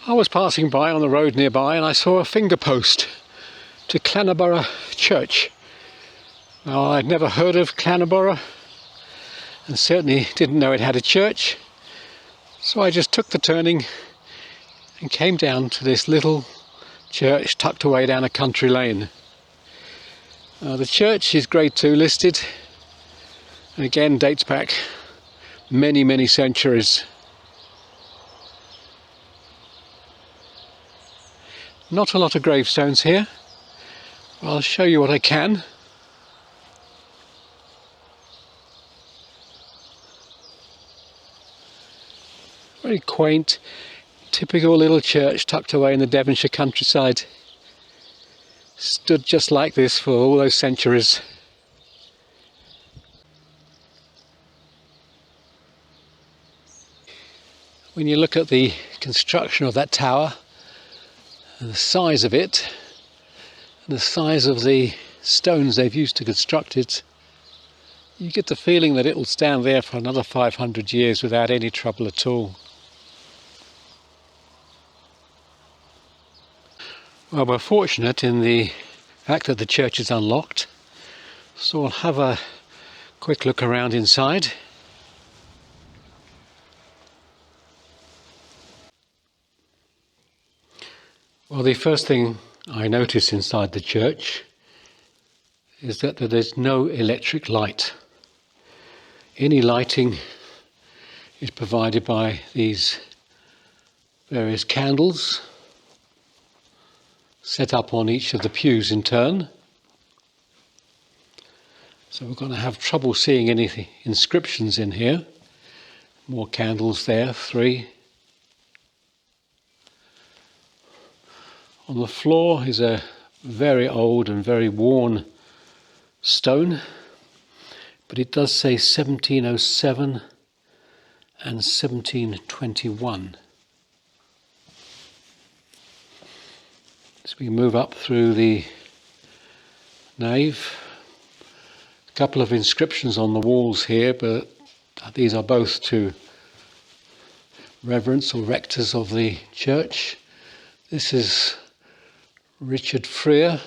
I was passing by on the road nearby and I saw a finger post to Clannaborough Church. Now, I'd never heard of Clannaborough and certainly didn't know it had a church, so I just took the turning and came down to this little church tucked away down a country lane. The church is Grade 2 listed and again dates back many centuries. Not a lot of gravestones here. I'll show you what I can. Very quaint, typical little church tucked away in the Devonshire countryside. Stood just like this for all those centuries. When you look at the construction of that tower, and the size of it, and the size of the stones they've used to construct it, you get the feeling that it will stand there for another 500 years without any trouble at all. Well, we're fortunate in the fact that the church is unlocked, so we'll have a quick look around inside. Well, the first thing I notice inside the church is that there's no electric light. Any lighting is provided by these various candles set up on each of the pews in turn. So we're going to have trouble seeing any inscriptions in here. More candles there, 3. On the floor is a very old and very worn stone, but it does say 1707 and 1721. As we move up through the nave, a couple of inscriptions on the walls here, but these are both to reverends or rectors of the church. This is Richard Freer,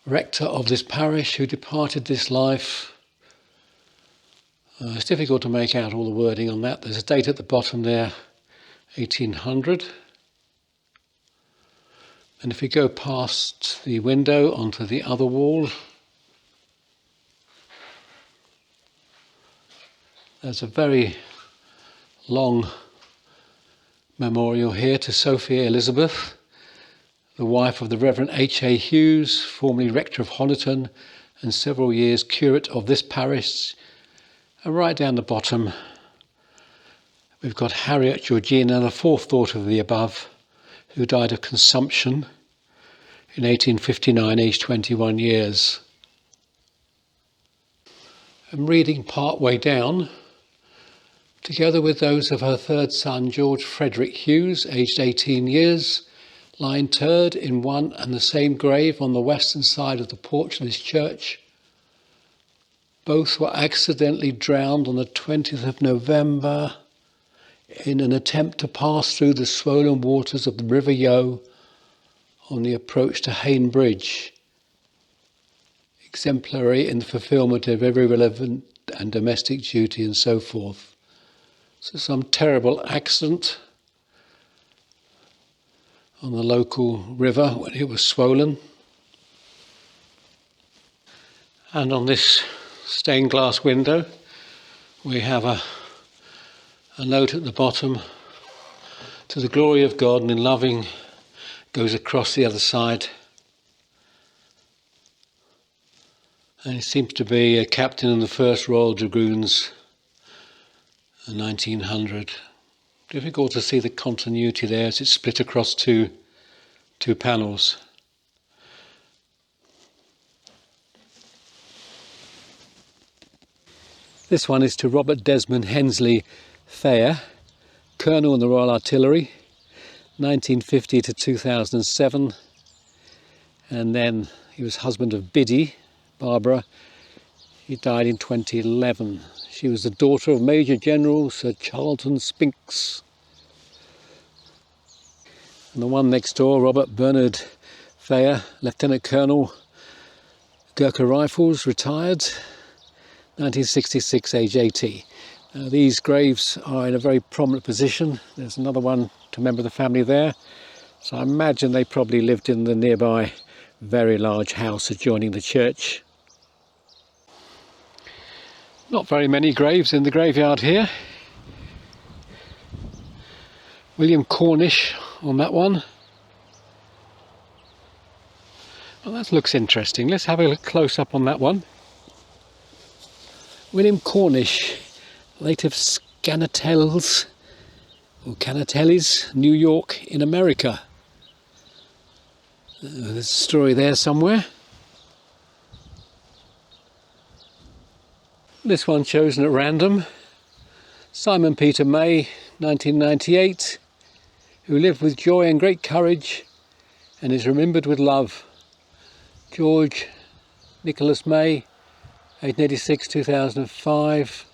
rector of this parish, who departed this life. It's difficult to make out all the wording on that. There's a date at the bottom there, 1800. And if we go past the window onto the other wall, there's a very long memorial here to Sophia Elizabeth, the wife of the Reverend H.A. Hughes, formerly rector of Honiton and several years curate of this parish. And right down the bottom, we've got Harriet Georgina, the fourth daughter of the above, who died of consumption in 1859, aged 21 years. I'm reading part way down, together with those of her third son, George Frederick Hughes, aged 18 years, lie interred in one and the same grave on the western side of the porch of this church. Both were accidentally drowned on the 20th of November in an attempt to pass through the swollen waters of the River Yeo on the approach to Hayne Bridge, exemplary in the fulfilment of every relevant and domestic duty and so forth. So some terrible accident on the local river when it was swollen. And on this stained glass window we have a note at the bottom: to the glory of God and in loving, goes across the other side. And he seems to be a captain in the 1st Royal Dragoons in 1900. Difficult to see the continuity there as it's split across two panels. This one is to Robert Desmond Hensley Thayer, Colonel in the Royal Artillery, 1950 to 2007, and then he was husband of Biddy, Barbara. He died in 2011. She was the daughter of Major General Sir Charlton Spinks. And the one next door, Robert Bernard Thayer, Lieutenant Colonel, Gurkha Rifles, retired, 1966, age 80. These graves are in a very prominent position. There's another one to a member of the family there. So I imagine they probably lived in the nearby very large house adjoining the church. Not very many graves in the graveyard here. William Cornish on that one. Well, that looks interesting. Let's have a close up on that one. William Cornish, late of Scanatellis, or Canatellis, New York in America. There's a story there somewhere. This one chosen at random. Simon Peter May, 1998, who lived with joy and great courage and is remembered with love. George Nicholas May, 1886, 2005.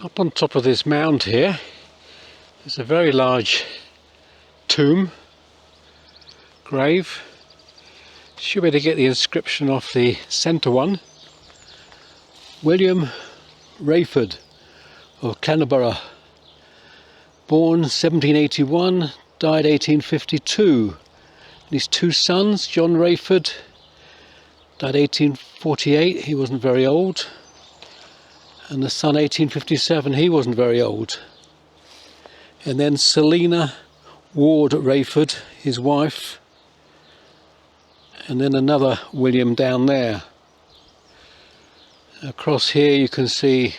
Up on top of this mound here is a very large tomb, grave. Should be able to get the inscription off the centre one. William Rayford of Clannaborough, born 1781, died 1852. And his two sons, John Rayford, died 1848, he wasn't very old. And the son 1857, he wasn't very old. And then Selina Ward Rayford, his wife, and then another William down there. Across here you can see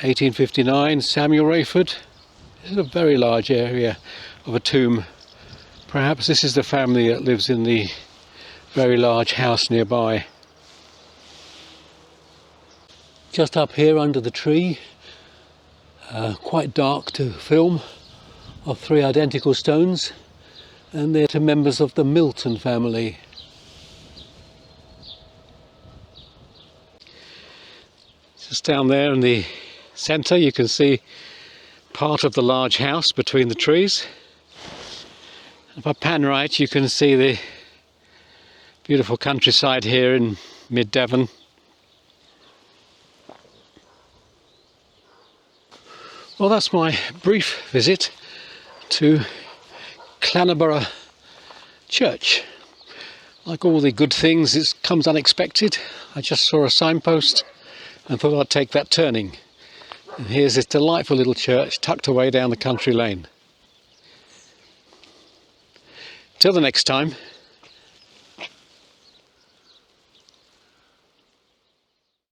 1859, Samuel Rayford. This is a very large area of a tomb. Perhaps this is the family that lives in the very large house nearby. Just up here under the tree, quite dark to film, are three identical stones, and they're to members of the Milton family. Just down there in the centre you can see part of the large house between the trees. If I pan right you can see the beautiful countryside here in mid-Devon. Well, that's my brief visit to Clannaborough Church. Like all the good things, it comes unexpected. I just saw a signpost and thought I'd take that turning. And here's this delightful little church tucked away down the country lane. Till the next time.